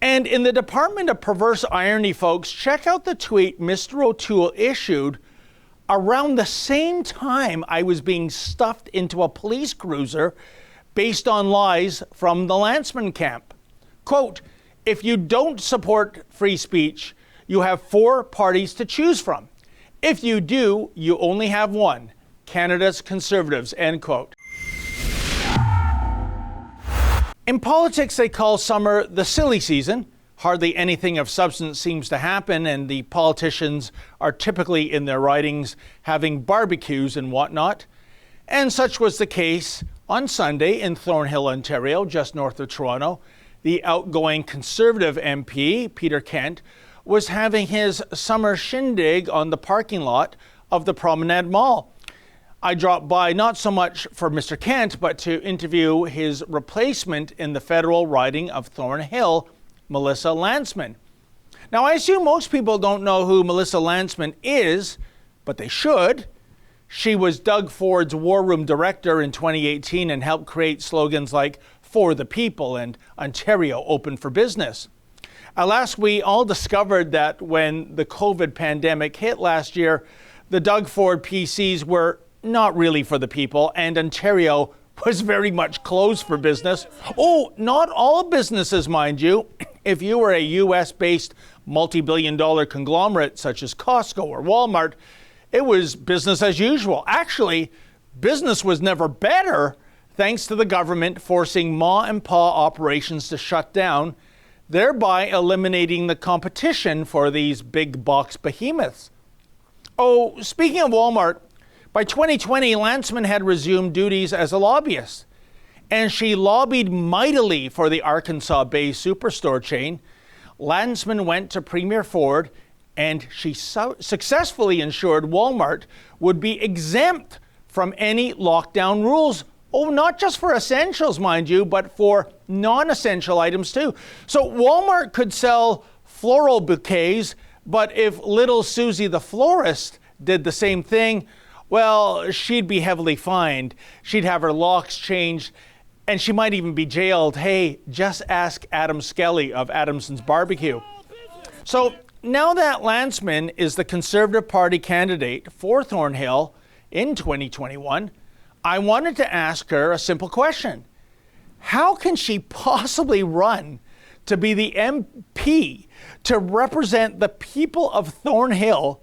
And in the Department of Perverse Irony, folks, check out the tweet Mr. O'Toole issued around the same time I was being stuffed into a police cruiser based on lies from the Lantsman camp. Quote, "If you don't support free speech, you have 4 parties to choose from. If you do, you only have one, Canada's Conservatives," end quote. In politics, they call summer the silly season. Hardly anything of substance seems to happen, and the politicians are typically in their ridings having barbecues and whatnot. And such was the case on Sunday in Thornhill, Ontario, just north of Toronto. The outgoing Conservative MP, Peter Kent, was having his summer shindig on the parking lot of the Promenade Mall. I dropped by not so much for Mr. Kent, but to interview his replacement in the federal riding of Thornhill, Melissa Lantsman. Now, I assume most people don't know who Melissa Lantsman is, but they should. She was Doug Ford's War Room Director in 2018 and helped create slogans like "For the People" and "Ontario Open for Business." Alas, we all discovered that when the COVID pandemic hit last year, the Doug Ford PCs were not really for the people, and Ontario was very much closed for business. Oh, not all businesses, mind you. If you were a US-based multi-billion-dollar conglomerate such as Costco or Walmart, it was business as usual. Actually, business was never better thanks to the government forcing ma and pa operations to shut down, thereby eliminating the competition for these big box behemoths. Oh, speaking of Walmart, by 2020, Lantsman had resumed duties as a lobbyist, and she lobbied mightily for the Arkansas-based superstore chain. Lantsman went to Premier Ford, and she successfully ensured Walmart would be exempt from any lockdown rules. Oh, not just for essentials, mind you, but for non-essential items too. So Walmart could sell floral bouquets, but if little Susie the florist did the same thing, well, she'd be heavily fined. She'd have her locks changed, and she might even be jailed. Hey, just ask Adam Skelly of Adamson's Barbecue. So now that Lantsman is the Conservative Party candidate for Thornhill in 2021, I wanted to ask her a simple question. How can she possibly run to be the MP to represent the people of Thornhill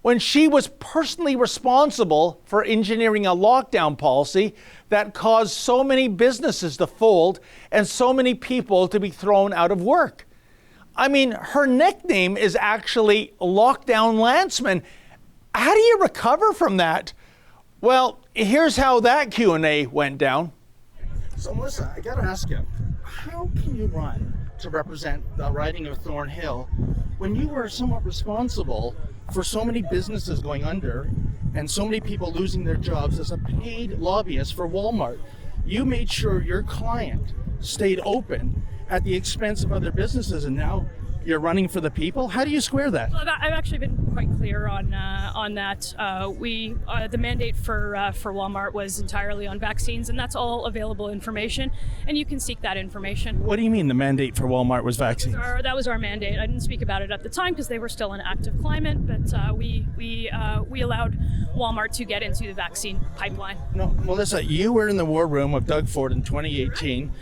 when she was personally responsible for engineering a lockdown policy that caused so many businesses to fold and so many people to be thrown out of work? I mean, her nickname is actually Lockdown Lantsman. How do you recover from that? Well, here's how that Q&A went down. So Melissa, I gotta ask you, how can you run to represent the riding of Thornhill when you were somewhat responsible for so many businesses going under and so many people losing their jobs as a paid lobbyist for Walmart? You made sure your client stayed open at the expense of other businesses, and now you're running for the people. How do you square that? Well, I've actually been quite clear on that. The mandate for Walmart was entirely on vaccines, and that's all available information, and you can seek that information. What do you mean the mandate for Walmart was vaccines? That was our mandate. I didn't speak about it at the time because they were still in active climate, but we allowed Walmart to get into the vaccine pipeline. No, Melissa, you were in the war room of Doug Ford in 2018.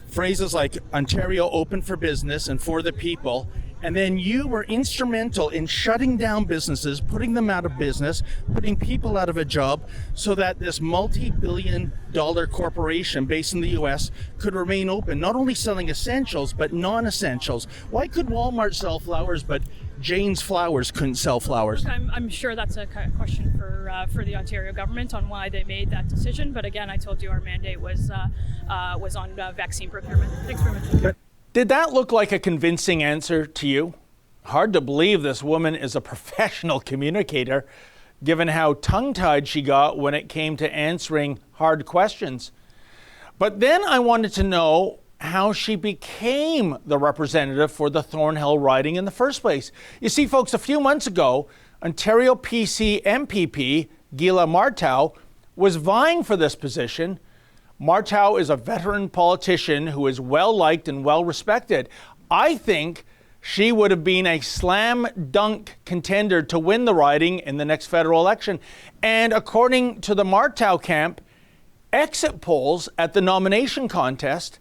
Phrases like Ontario Open for Business and For the People, and then you were instrumental in shutting down businesses, putting them out of business, putting people out of a job so that this multi-billion-dollar corporation based in the US could remain open, not only selling essentials, but non-essentials. Why could Walmart sell flowers, but Jane's Flowers couldn't sell flowers? I'm sure that's a question for the Ontario government on why they made that decision. But again, I told you our mandate was on vaccine procurement. Thanks very much. Did that look like a convincing answer to you? Hard to believe this woman is a professional communicator, given how tongue-tied she got when it came to answering hard questions. But then I wanted to know how she became the representative for the Thornhill riding in the first place. You see, folks, a few months ago, Ontario PC MPP Gila Martow was vying for this position. Martow is a veteran politician who is well-liked and well-respected. I think she would have been a slam dunk contender to win the riding in the next federal election. And according to the Martow camp, exit polls at the nomination contest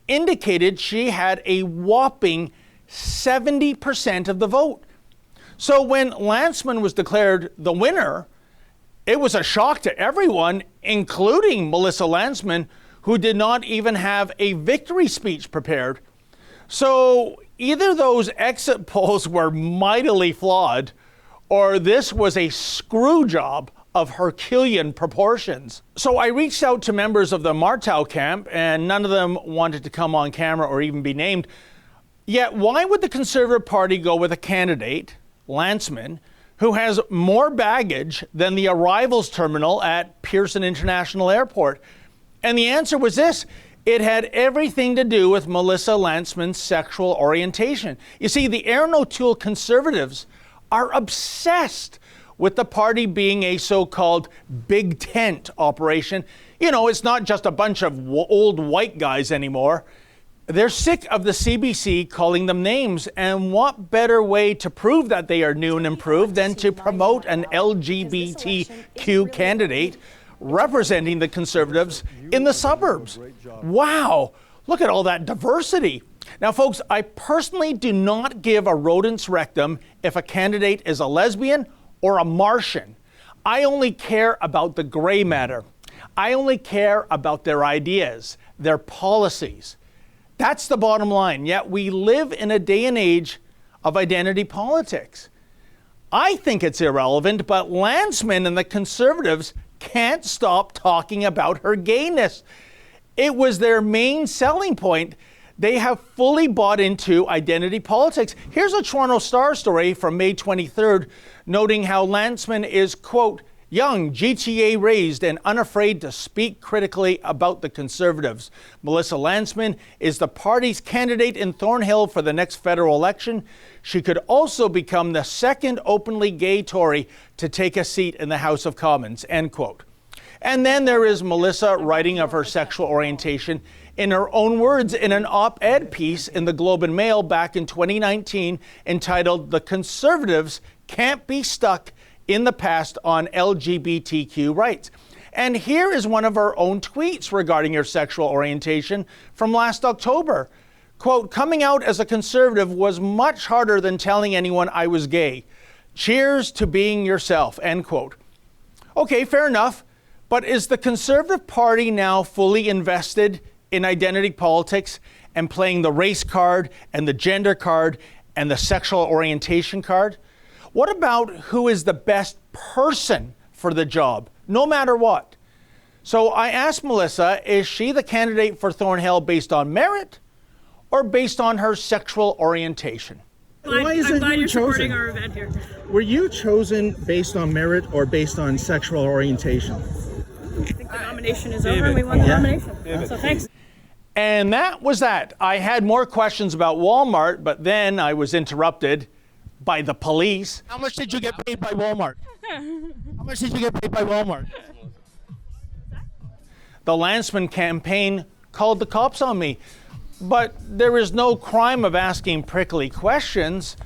indicated she had a whopping 70% of the vote. So when Lantsman was declared the winner, it was a shock to everyone, including Melissa Lantsman, who did not even have a victory speech prepared. So either those exit polls were mightily flawed, or this was a screw job of Herculean proportions. So I reached out to members of the Martow camp, and none of them wanted to come on camera or even be named. Yet why would the Conservative Party go with a candidate, Lantsman, who has more baggage than the arrivals terminal at Pearson International Airport? And the answer was this: it had everything to do with Melissa Lantsman's sexual orientation. You see, the Aaron O'Toole Conservatives are obsessed with the party being a so-called big tent operation. You know, it's not just a bunch of old white guys anymore. They're sick of the CBC calling them names, and what better way to prove that they are new and improved than to promote an LGBTQ candidate representing the Conservatives in the suburbs. Wow, look at all that diversity. Now, folks, I personally do not give a rodent's rectum if a candidate is a lesbian or a Martian. I only care about the gray matter. I only care about their ideas, their policies. That's the bottom line. Yet we live in a day and age of identity politics. I think it's irrelevant, but Lantsman and the Conservatives can't stop talking about her gayness. It was their main selling point. They have fully bought into identity politics. Here's a Toronto Star story from May 23rd, noting how Lantsman is, quote, young, GTA raised, and unafraid to speak critically about the Conservatives. Melissa Lantsman is the party's candidate in Thornhill for the next federal election. She could also become the second openly gay Tory to take a seat in the House of Commons, end quote. And then there is Melissa writing of her sexual orientation in her own words in an op-ed piece in the Globe and Mail back in 2019 entitled "The Conservatives Can't Be Stuck in the Past on LGBTQ Rights." And here is one of her own tweets regarding her sexual orientation from last October. Quote, "Coming out as a conservative was much harder than telling anyone I was gay. Cheers to being yourself," end quote. Okay, fair enough. But is the Conservative Party now fully invested in identity politics and playing the race card and the gender card and the sexual orientation card? What about who is the best person for the job, no matter what? So I asked Melissa, is she the candidate for Thornhill based on merit or based on her sexual orientation? Why isn't I'm glad you're supporting our event here. Were you chosen based on merit or based on sexual orientation? I think the nomination is over and we won the nomination. So thanks. And that was that. I had more questions about Walmart, but then I was interrupted by the police. How much did you get paid by Walmart? How much did you get paid by Walmart? The Lantsman campaign called the cops on me, but there is no crime of asking prickly questions,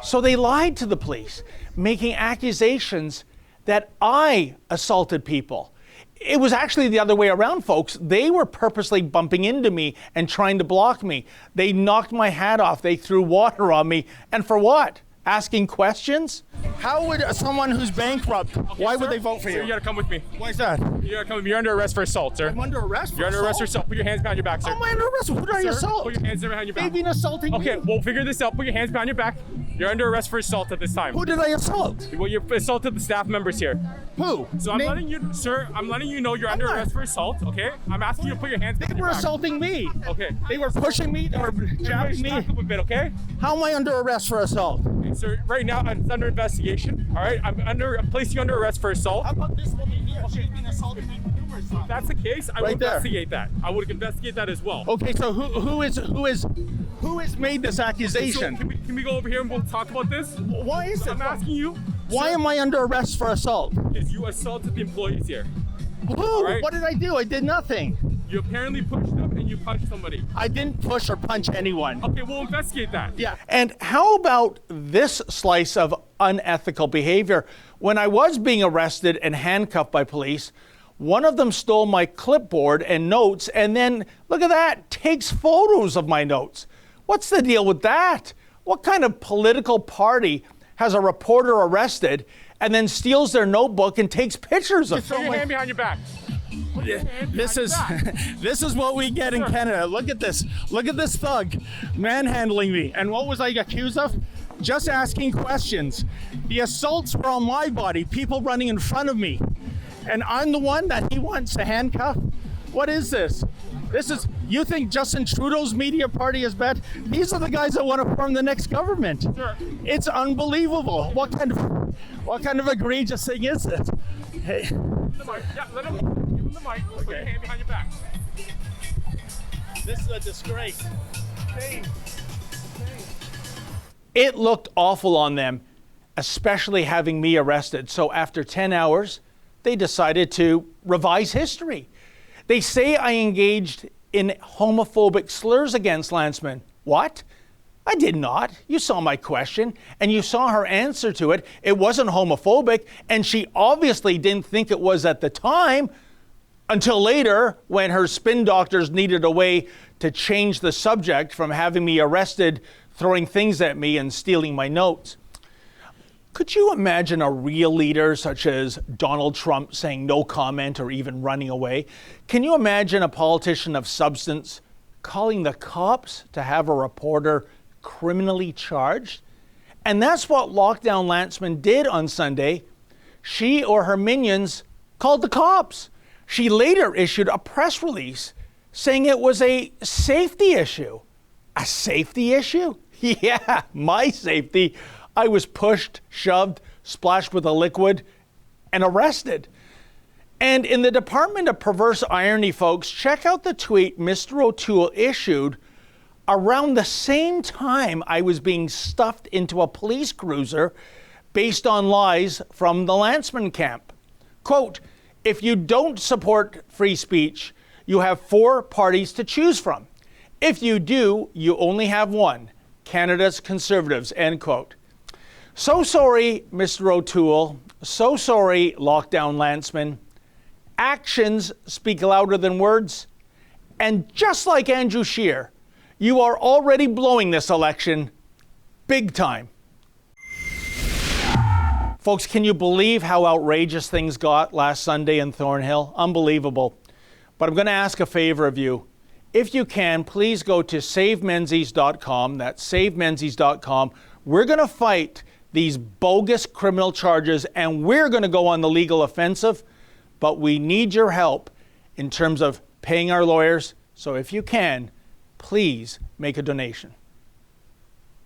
so they lied to the police, making accusations that I assaulted people. It was actually the other way around, folks. They were purposely bumping into me and trying to block me. They knocked my hat off. They threw water on me. And for what? Asking questions? How would someone who's bankrupt, why would they vote for you? Sir, you gotta come with me. Why is that? You gotta come with me. You're under arrest for assault, sir. I'm under arrest for You're under assault? arrest for assault. Put your hands behind your back, sir. How am I under arrest? Who did I Sir, assault? put your hands behind your back. They've been assaulting me. Okay, we'll figure this out. Put your hands behind your back. You're under arrest for assault at this time. Who did I assault? Well, you assaulted the staff members here. Who? So I'm letting you, sir, I'm letting you know you're under arrest for assault, okay? I'm asking you to put your hands behind They your were back. assaulting me. Okay. They were pushing me. They were jabbing me. Back up a bit, okay? How am I under arrest for assault? Okay, sir, right now it's under investigation, all right? I'm placing you under arrest for assault. How about this woman here? She's been assaulting me numerous times. If that's the case, I will Right there. investigate that. I would investigate that as well. Okay, so who has made this So accusation? can we go over here and we'll talk about this? Why is it? I'm asking you. Why am I under arrest for assault? Because you assaulted the employees here. Who? right. What did I do? I did nothing. You apparently pushed him and you punched somebody. I didn't push or punch anyone. Okay, we'll investigate that. Yeah. And how about this slice of unethical behavior? When I was being arrested and handcuffed by police, one of them stole my clipboard and notes, and then, look at that, takes photos of my notes. What's the deal with that? What kind of political party has a reporter arrested and then steals their notebook and takes pictures of Put your hand behind your back. This is what we get in Canada. Look at this. Look at this thug manhandling me. And what was I accused of? Just asking questions. The assaults were on my body, people running in front of me. And I'm the one that he wants to handcuff? What is this? You think Justin Trudeau's media party is bad? These are the guys that want to form the next government. Sure. It's unbelievable. What kind of egregious thing is this? Hey. Yeah, let him, give him the mic. Put your hand behind your back. This is a disgrace. It looked awful on them, especially having me arrested. So after 10 hours, they decided to revise history. They say I engaged in homophobic slurs against Lantsman. What? I did not. You saw my question, and you saw her answer to it. It wasn't homophobic, and she obviously didn't think it was at the time, until later when her spin doctors needed a way to change the subject from having me arrested, throwing things at me, and stealing my notes. Could you imagine a real leader such as Donald Trump saying no comment or even running away? Can you imagine a politician of substance calling the cops to have a reporter criminally charged? And that's what Lockdown Lantsman did on Sunday. She or her minions called the cops. She later issued a press release saying it was a safety issue. A safety issue? Yeah, my safety. I was pushed, shoved, splashed with a liquid, and arrested. And in the Department of Perverse Irony, folks, check out the tweet Mr. O'Toole issued around the same time I was being stuffed into a police cruiser based on lies from the Lantsman camp. Quote, if you don't support free speech, you have 4 parties to choose from. If you do, you only have one, Canada's Conservatives, end quote. So sorry, Mr. O'Toole. So sorry, Lockdown Lantsman. Actions speak louder than words. And just like Andrew Scheer, you are already blowing this election big time. Folks, can you believe how outrageous things got last Sunday in Thornhill? Unbelievable. But I'm going to ask a favor of you. If you can, please go to savemenzies.com. That's savemenzies.com. We're going to fight these bogus criminal charges, and we're going to go on the legal offensive, but we need your help in terms of paying our lawyers. So if you can, please make a donation.